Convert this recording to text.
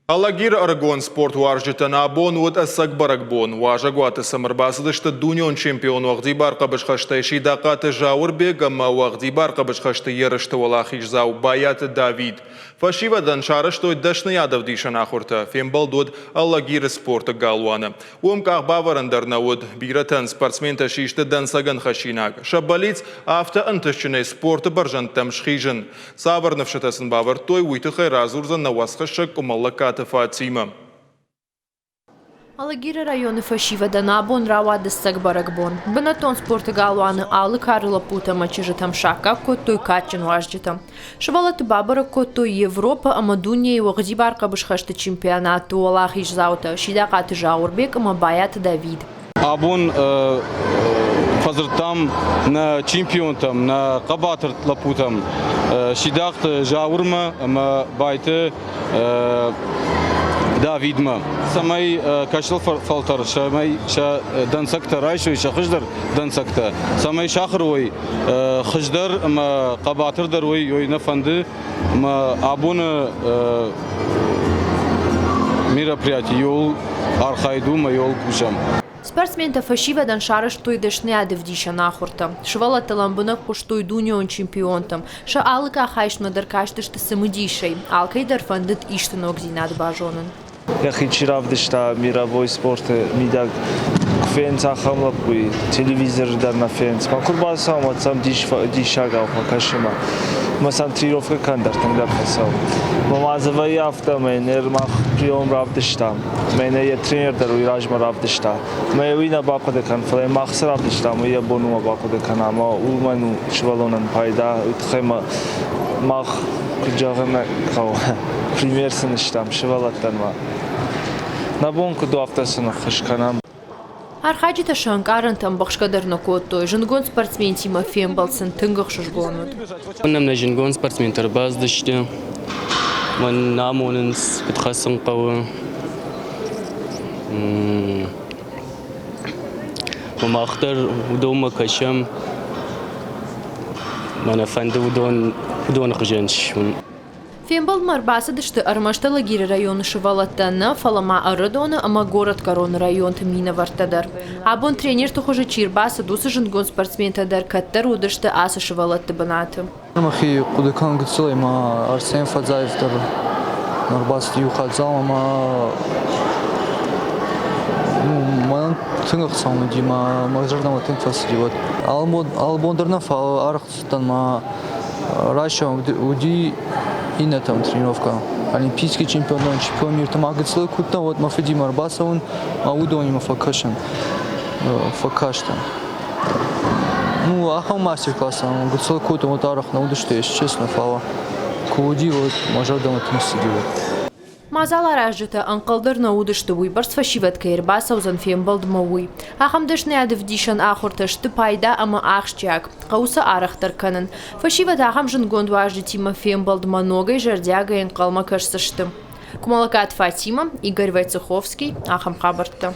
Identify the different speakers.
Speaker 1: Алагир Арагон спорт варжитан абон вот асак барагбон важагуаты самарбасыдышты дунион чемпион вағдибар қабышқашты шидақаты жауырбег, ама вағдибар қабышқашты ерішті олахиш зау баяты Давид. Фашивадан шарыштой дашны ядов дишан ахурта, фембал дод Алагир спорта галуаны. Умках баварандарна вот биратан спортсмента шишты дансаган хашинаг. Шаббалиц авто антышчыны спорта баржантам шхижын. Сабарнавшатасын бавар той уйтыхай разурзан на васхашак умаллакат Фатима.
Speaker 2: Алагир районы Фашивадан абон равады сагбарагбон. Бенатон спорта галуаны алы карыла пута мачижитам шака коттой качын важжитам. Швалаты бабара коттой Европа амадуния и вағдибар қабышқашты чемпионаты олахиш заута шидақаты жаурбек ама баяты Давид.
Speaker 3: Абон фазыртам на чемпионтам на қабатыр лапутам шидақты жаурма ама байты Давидма. Самай кашл фалтар, самай ша дансакта райшой ша хиждар дансакта. Самай шахрой хиждар ма қабатыр дарой йой нафанды ма абуна мероприятие йол архайду ма йол кушам.
Speaker 2: Спортсмента Фашивадан шарыш той дышны адывдиша нахурта. Швала таламбына куштой дунион чемпионтам. Ша алыка хайшна даркаштышты самыдишей. Алкай дарфандыт иштын огзинад бажонын.
Speaker 4: Я хочу равдышта мировой спорт мидаг фенс ахамлапуи телевизор дар на фенс. Макурбасам вот сам дишагал покашима. Масан тренировка кандар тангар хасал. Мамазавай автоменер мах прием равдышта. Мене я тренер даруй ражма равдышта. Ме уина бакоде кан фле махс равдышта. Ме я бонума бакоде канама улману швалонан пайда утхема мах куджагана кау. Пример сыныштам швалаттанма. На бонку до автосына хышканам.
Speaker 2: Архаджита шанкарантам бахшкадарна коттой. Жингон спортсмен Тима Фембалсын тынгах шушгонут.
Speaker 5: Нам на жингон спортсмен тарбаздышты. Ман намонынс битхасын қауы. Мамахтар удома кашам. Мана фанды удон хженш.
Speaker 2: Фембал марбасы дышты армашта Алагир районы шывалаттана, фалама арыдоны, ама город Корона район тымина вартадар. Абон тренер тухожа чирбасы дусы жингон спортсмен тадар каттар удышты асы шывалатты банаты.
Speaker 6: Махи кудыкан гыцылай ма Арсен Фадзаевтар марбасы юхадзал ама манан тыңық самы дима мағжардан тың фасы диват. Албондарна фал арықтан ма Раша уди Инна там тренировка. Олимпийский чемпион мира. Там агыцлы кутна вот мафиди марбаса он аудони мафакашан. Факашта. Ну ахам мастер-класс. Агыцлы кутна вот арах на удышты, если честно, фала. Куди вот мажардан тым сидит.
Speaker 2: Мазалар ажыта анқалдырна удышты уйбарс Фашиват кайрбаса узан Фембал дмауи. Ахам дышны адывдишан ахурташты пайда ама ахшчак. Қаусы арахтар канын. Фашиват ахам жингон важды Тима Фембал дманогай жардяга инқалма кашсышты. Кумалакат Фатима, Игорь Войцеховский, ахам хабарта.